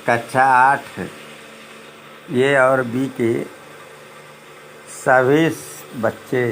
कक्षा 8 ए और बी के सभी बच्चे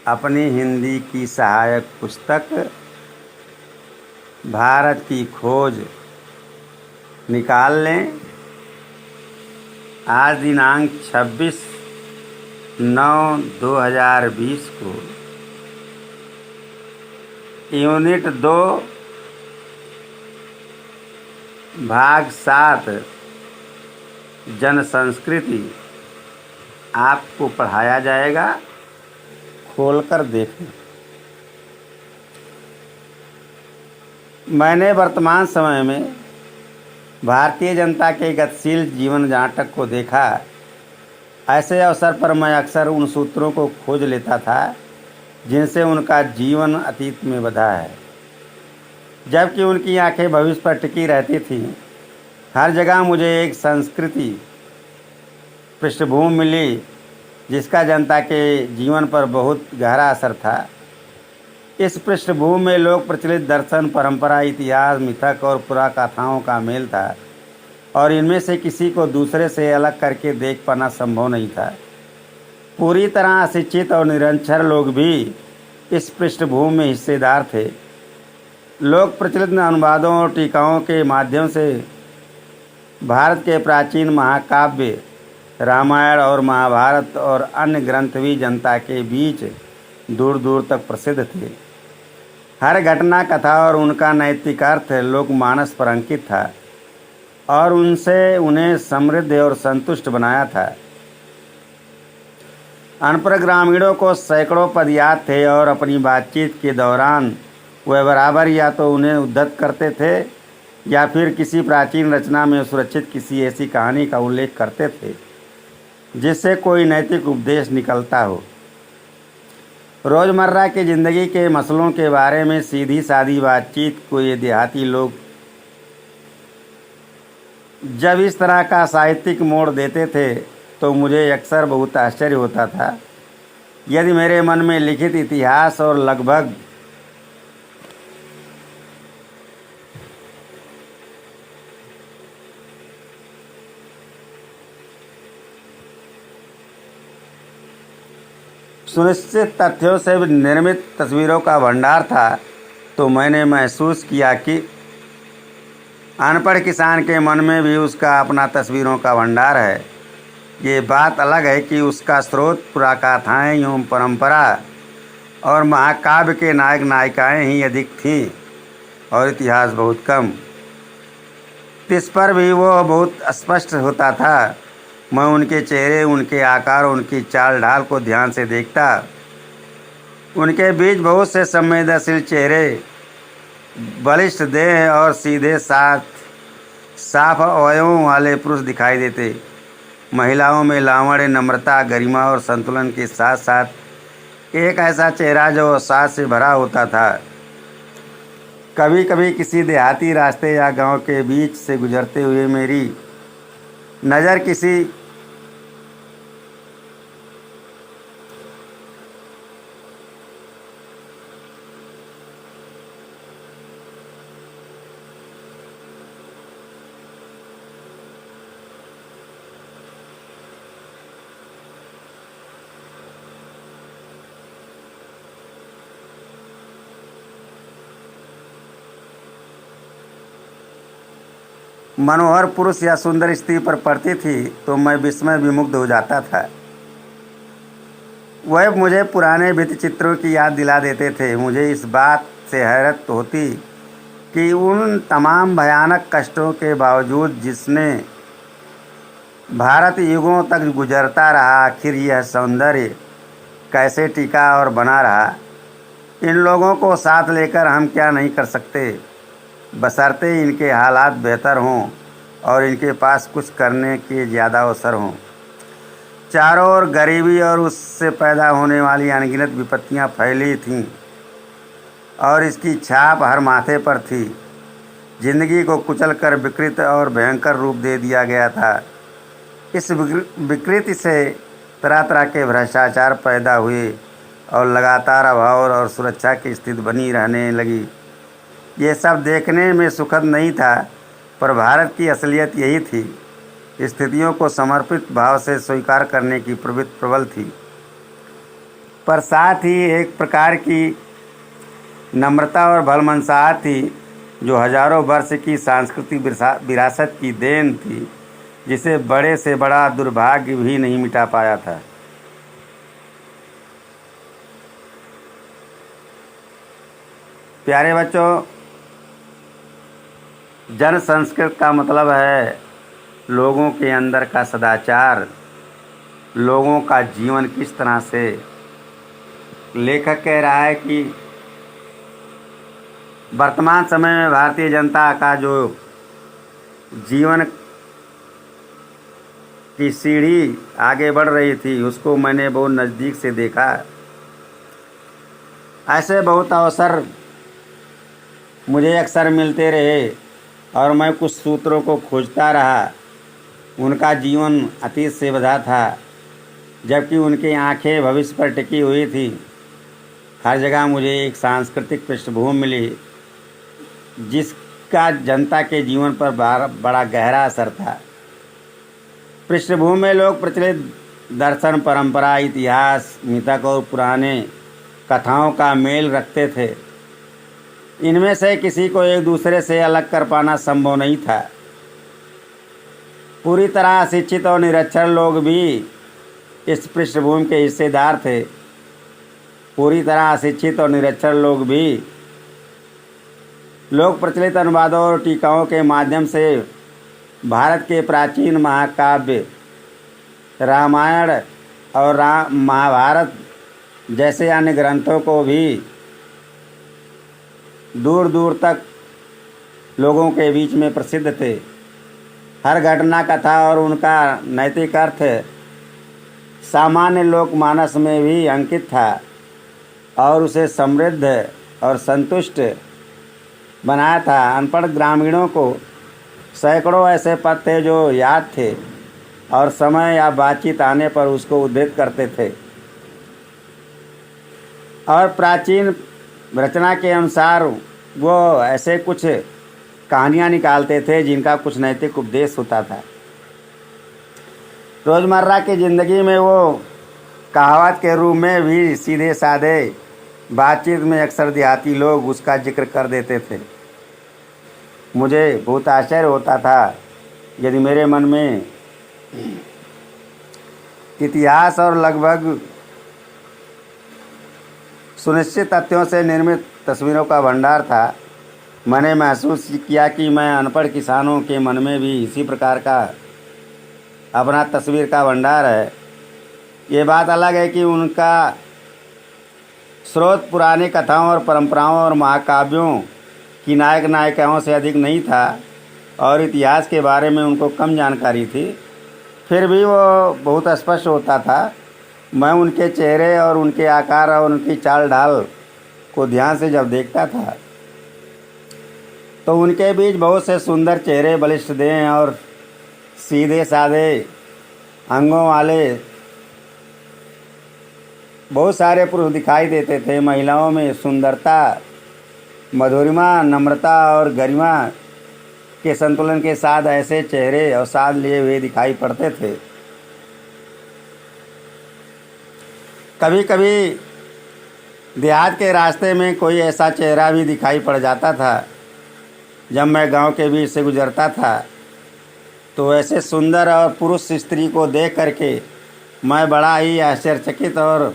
अपनी हिंदी की सहायक पुस्तक भारत की खोज निकाल लें। आज दिनांक 26/9/2020 को यूनिट 2 भाग 7 जन संस्कृति आपको पढ़ाया जाएगा। खोलकर देखें। मैंने वर्तमान समय में भारतीय जनता के गतिशील जीवन जाटक को देखा। ऐसे अवसर पर मैं अक्सर उन सूत्रों को खोज लेता था जिनसे उनका जीवन अतीत में बंधा है, जबकि उनकी आंखें भविष्य पर टिकी रहती थीं। हर जगह मुझे एक संस्कृति पृष्ठभूमि मिली जिसका जनता के जीवन पर बहुत गहरा असर था। इस पृष्ठभूमि में लोक प्रचलित दर्शन, परंपरा, इतिहास, मिथक और पुराकथाओं का मेल था और इनमें से किसी को दूसरे से अलग करके देख पाना संभव नहीं था। पूरी तरह अशिक्षित और निरक्षर लोग भी इस पृष्ठभूमि में हिस्सेदार थे। लोक प्रचलित अनुवादों और टीकाओं के माध्यम से भारत के प्राचीन महाकाव्य रामायण और महाभारत और अन्य ग्रंथ भी जनता के बीच दूर दूर तक प्रसिद्ध थे। हर घटना, कथा और उनका नैतिक अर्थ लोकमानस पर अंकित था और उनसे उन्हें समृद्ध और संतुष्ट बनाया था। अनपढ़ ग्रामीणों को सैकड़ों पद याद थे और अपनी बातचीत के दौरान वे बराबर या तो उन्हें उद्धत करते थे या फिर किसी प्राचीन रचना में सुरक्षित किसी ऐसी कहानी का उल्लेख करते थे जिससे कोई नैतिक उपदेश निकलता हो। रोज़मर्रा की ज़िंदगी के मसलों के बारे में सीधी सादी बातचीत को ये देहाती लोग जब इस तरह का साहित्यिक मोड़ देते थे तो मुझे अक्सर बहुत आश्चर्य होता था। यदि मेरे मन में लिखित इतिहास और लगभग सुनिश्चित तथ्यों से निर्मित तस्वीरों का भंडार था, तो मैंने महसूस किया कि अनपढ़ किसान के मन में भी उसका अपना तस्वीरों का भंडार है। ये बात अलग है कि उसका स्रोत पुराकथाएं एवं परंपरा और महाकाव्य के नायक नायिकाएं ही अधिक थीं और इतिहास बहुत कम। इस पर भी वो बहुत स्पष्ट होता था। मैं उनके चेहरे, उनके आकार, उनकी चाल ढाल को ध्यान से देखता। उनके बीच बहुत से संवेदनशील चेहरे, बलिष्ठ देह और सीधे साफ अवयवों वाले पुरुष दिखाई देते। महिलाओं में लावण्य, नम्रता, गरिमा और संतुलन के साथ साथ एक ऐसा चेहरा जो अवसाद से भरा होता था। कभी कभी किसी देहाती रास्ते या गांव के बीच से गुजरते हुए मेरी नज़र किसी मनोहर पुरुष या सुंदर स्त्री पर पड़ती थी तो मैं विस्मय विमुग्ध हो जाता था। वह मुझे पुराने भित्ति चित्रों की याद दिला देते थे। मुझे इस बात से हैरत होती कि उन तमाम भयानक कष्टों के बावजूद जिसने भारत युगों तक गुजरता रहा, आखिर यह सौंदर्य कैसे टिका और बना रहा। इन लोगों को साथ लेकर हम क्या नहीं कर सकते, बशर्ते इनके हालात बेहतर हों और इनके पास कुछ करने के ज़्यादा अवसर हों। चारों ओर गरीबी और उससे पैदा होने वाली अनगिनत विपत्तियां फैली थीं और इसकी छाप हर माथे पर थी। जिंदगी को कुचलकर विकृत और भयंकर रूप दे दिया गया था। इस विकृति से तरह तरह के भ्रष्टाचार पैदा हुए और लगातार अभाव और सुरक्षा की स्थिति बनी रहने लगी। ये सब देखने में सुखद नहीं था, पर भारत की असलियत यही थी, स्थितियों को समर्पित भाव से स्वीकार करने की प्रवृत्ति प्रबल थी, पर साथ ही एक प्रकार की नम्रता और भलमनसाहत थी जो हजारों वर्ष की सांस्कृतिक विरासत की देन थी, जिसे बड़े से बड़ा दुर्भाग्य भी नहीं मिटा पाया था। प्यारे बच्चों, जन संस्कृत का मतलब है लोगों के अंदर का सदाचार, लोगों का जीवन किस तरह से। लेखक कह रहा है कि वर्तमान समय में भारतीय जनता का जो जीवन की सीढ़ी आगे बढ़ रही थी, उसको मैंने बहुत नज़दीक से देखा। ऐसे बहुत अवसर मुझे अक्सर मिलते रहे और मैं कुछ सूत्रों को खोजता रहा। उनका जीवन अतीत से बंधा था, जबकि उनकी आंखें भविष्य पर टिकी हुई थी। हर जगह मुझे एक सांस्कृतिक पृष्ठभूमि मिली, जिसका जनता के जीवन पर बड़ा गहरा असर था। पृष्ठभूमि में लोग प्रचलित दर्शन, परंपरा, इतिहास, मिथक और पुराने कथाओं का मेल रखते थे। इनमें से किसी को एक दूसरे से अलग कर पाना संभव नहीं था। पूरी तरह अशिक्षित और निरक्षर लोग भी इस पृष्ठभूमि के हिस्सेदार थे। पूरी तरह अशिक्षित और निरक्षर लोग भी लोग प्रचलित अनुवादों और टीकाओं के माध्यम से भारत के प्राचीन महाकाव्य रामायण और महाभारत जैसे अन्य ग्रंथों को भी दूर दूर तक लोगों के बीच में प्रसिद्ध थे। हर घटना कथा और उनका नैतिक अर्थ सामान्य लोकमानस में भी अंकित था और उसे समृद्ध और संतुष्ट बनाया था। अनपढ़ ग्रामीणों को सैकड़ों ऐसे पद थे जो याद थे और समय या बातचीत आने पर उसको उद्धृत करते थे और प्राचीन रचना के अनुसार वो ऐसे कुछ कहानियाँ निकालते थे जिनका कुछ नैतिक उपदेश होता था। रोज़मर्रा की ज़िंदगी में वो कहावत के रूप में भी सीधे साधे बातचीत में अक्सर देहाती लोग उसका जिक्र कर देते थे। मुझे बहुत आश्चर्य होता था यदि मेरे मन में इतिहास और लगभग सुनिश्चित तथ्यों से निर्मित तस्वीरों का भंडार था। मैंने महसूस किया कि मैं अनपढ़ किसानों के मन में भी इसी प्रकार का अपना तस्वीर का भंडार है। ये बात अलग है कि उनका स्रोत पुरानी कथाओं और परंपराओं और महाकाव्यों की नायक नायिकाओं से अधिक नहीं था और इतिहास के बारे में उनको कम जानकारी थी। फिर भी वो बहुत स्पष्ट होता था। मैं उनके चेहरे और उनके आकार और उनकी चाल ढाल को ध्यान से जब देखता था तो उनके बीच बहुत से सुंदर चेहरे, बलिष्ठ देह और सीधे साधे अंगों वाले बहुत सारे पुरुष दिखाई देते थे। महिलाओं में सुंदरता, मधुरिमा, नम्रता और गरिमा के संतुलन के साथ ऐसे चेहरे और साथ लिए हुए दिखाई पड़ते थे। कभी कभी देहात के रास्ते में कोई ऐसा चेहरा भी दिखाई पड़ जाता था। जब मैं गांव के बीच से गुजरता था तो ऐसे सुंदर और पुरुष स्त्री को देख करके मैं बड़ा ही आश्चर्यचकित और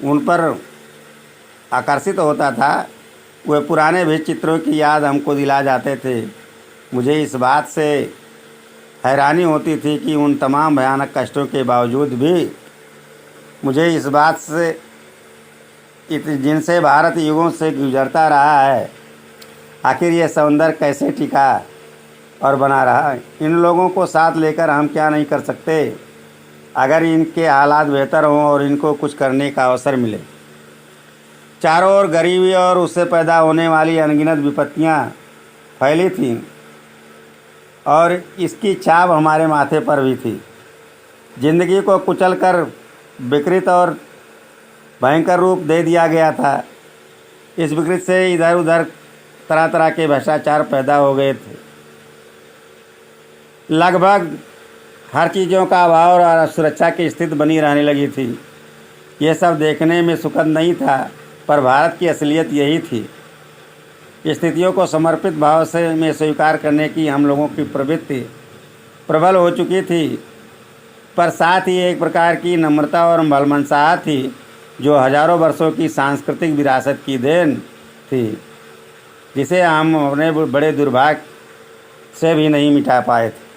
उन पर आकर्षित होता था। वे पुराने भी चित्रों की याद हमको दिला जाते थे। मुझे इस बात से हैरानी होती थी कि उन तमाम भयानक कष्टों के बावजूद भी मुझे इस बात से जिनसे भारत युगों से गुजरता रहा है, आखिर ये सौंदर्य कैसे टिका और बना रहा। इन लोगों को साथ लेकर हम क्या नहीं कर सकते अगर इनके हालात बेहतर हों और इनको कुछ करने का अवसर मिले। चारों ओर गरीबी और उससे पैदा होने वाली अनगिनत विपत्तियां फैली थीं और इसकी छाप हमारे माथे पर भी थी। जिंदगी को कुचल कर विकृत और भयंकर रूप दे दिया गया था। इस विकृत से इधर उधर तरह तरह के भ्रष्टाचार पैदा हो गए थे। लगभग हर चीज़ों का अभाव और असुरक्षा की स्थिति बनी रहने लगी थी। ये सब देखने में सुखद नहीं था, पर भारत की असलियत यही थी। स्थितियों को समर्पित भाव से में स्वीकार करने की हम लोगों की प्रवृत्ति प्रबल हो चुकी थी, पर साथ ही एक प्रकार की नम्रता और भलमनसाहत थी जो हजारों वर्षों की सांस्कृतिक विरासत की देन थी, जिसे हम अपने बड़े दुर्भाग्य से भी नहीं मिटा पाए थे।